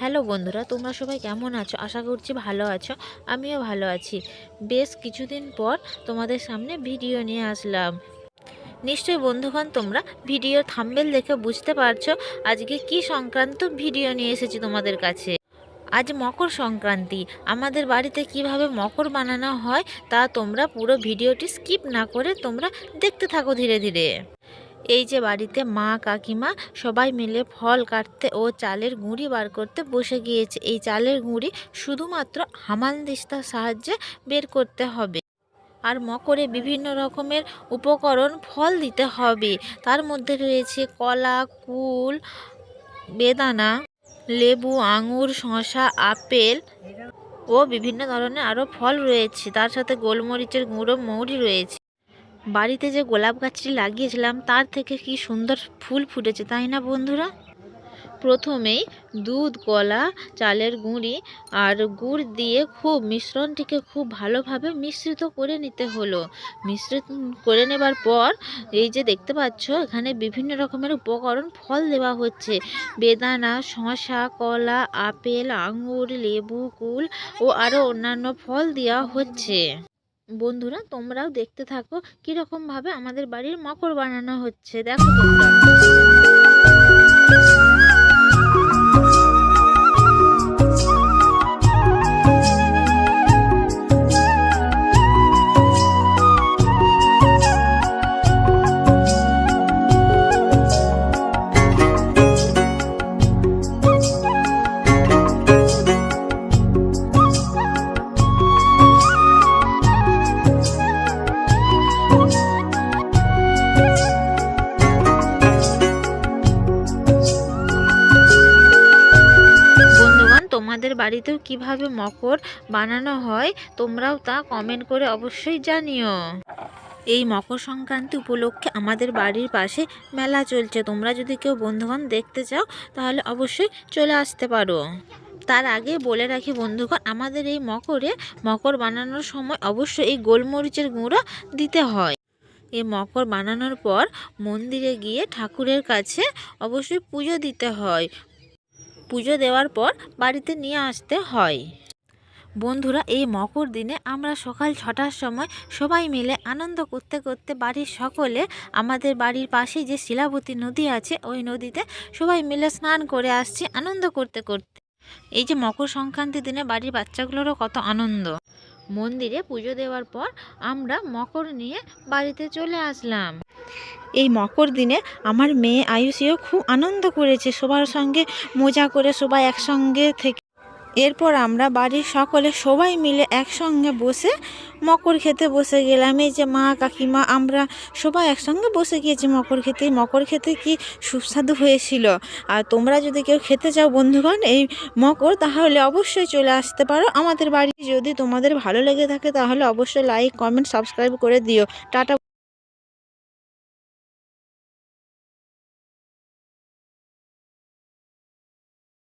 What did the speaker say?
Hello বন্ধুরা, তোমরা সবাই কেমন আছো? আশা করছি ভালো আছো। আমিও ভালো আছি। বেশ কিছুদিন পর তোমাদের সামনে ভিডিও নিয়ে আসলাম। নিশ্চয়ই বন্ধুগণ, তোমরা ভিডিওর থাম্বনেল দেখে বুঝতে পারছো আজকে কি সংক্রান্ত ভিডিও নিয়ে এসেছি তোমাদের কাছে। আজ মকর সংক্রান্তি। আমাদের বাড়িতে কিভাবে মকর বানানো হয় তা তোমরা পুরো ভিডিওটি স্কিপ না করে তোমরা দেখতে থাকো ধীরে ধীরে। এই যে বাড়িতে মা কাকিমা সবাই মিলে ফল কাটতে ও চালের গুঁড়ি বার করতে বসে গিয়েছে। এই চালের গুঁড়ি শুধুমাত্র হামানদিস্তার সাহায্যে বের করতে হবে। আর মকরে বিভিন্ন রকমের উপকরণ ফল দিতে হবে। তার মধ্যে রয়েছে কলা, কুল, বেদানা, লেবু, আঙুর, শসা, আপেল ও বিভিন্ন ধরনের আরও ফল রয়েছে। তার সাথে গোলমরিচের গুঁড়ো, মৌরি রয়েছে। বাড়িতে যে গোলাপ গাছটি লাগিয়েছিলাম তার থেকে কি সুন্দর ফুল ফুটেছে, তাই না বন্ধুরা? প্রথমেই দুধ, কলা, চালের গুঁড়ি আর গুড় দিয়ে মিশ্রণটিকে খুব ভালোভাবে মিশ্রিত করে নিতে হলো। মিশ্রিত করে নেবার পর এই যে দেখতে পাচ্ছ এখানে বিভিন্ন রকমের উপকরণ ফল দেওয়া হচ্ছে। বেদানা, শসা, কলা, আপেল, আঙুর, লেবু, কুল ও আরও অন্যান্য ফল দেওয়া হচ্ছে। বন্ধুরা, তোমরাও দেখতে থাকো কিরকম ভাবে আমাদের বাড়ির মকর বানানো হচ্ছে। দেখো তোমরা। তোমাদের বাড়িতেও কিভাবে মকর বানানো হয় তোমরাও তা কমেন্ট করে অবশ্যই জানিও। এই মকর সংক্রান্তি উপলক্ষে আমাদের বাড়ির পাশে মেলা চলছে। তোমরা যদি কেউ বন্ধুগণ দেখতে চাও তাহলে অবশ্যই চলে আসতে পারো। তার আগে বলে রাখি বন্ধুগণ, আমাদের এই মকর বানানোর সময় অবশ্যই এই গোলমরিচের গুঁড়ো দিতে হয়। এই মকর বানানোর পর মন্দিরে গিয়ে ঠাকুরের কাছে অবশ্যই পুজো দিতে হয়। পুজো দেওয়ার পর বাড়িতে নিয়ে আসতে হয়। বন্ধুরা, এই মকর দিনে আমরা সকাল 6টার সময় সবাই মিলে আনন্দ করতে করতে বাড়ির সকলে আমাদের বাড়ির পাশে যে শিলাবতী নদী আছে ওই নদীতে সবাই মিলে স্নান করে আসছি আনন্দ করতে করতে। এই যে মকর সংক্রান্তির দিনে বাড়ির বাচ্চাগুলোরও কত আনন্দ। মন্দিরে পুজো দেওয়ার পর আমরা মকর নিয়ে বাড়িতে চলে আসলাম। এই মকর দিনে আমার মেয়ে আয়ুষীও খুব আনন্দ করেছে, সবার সঙ্গে মজা করে সবাই একসঙ্গে থেকে। এরপর আমরা বাড়ির সকলে সবাই মিলে একসঙ্গে বসে মকর খেতে বসে গেলাম। এই যে মা কাকিমা আমরা সবাই একসঙ্গে বসে গিয়েছি মকর খেতে। মকর খেতে কি সুস্বাদু হয়েছিল। আর তোমরা যদি কেউ খেতে চাও বন্ধুগণ এই মকর, তাহলে অবশ্যই চলে আসতে পারো আমাদের বাড়ি। যদি তোমাদের ভালো লেগে থাকে তাহলে অবশ্যই লাইক, কমেন্ট, সাবস্ক্রাইব করে দিও। টাটা।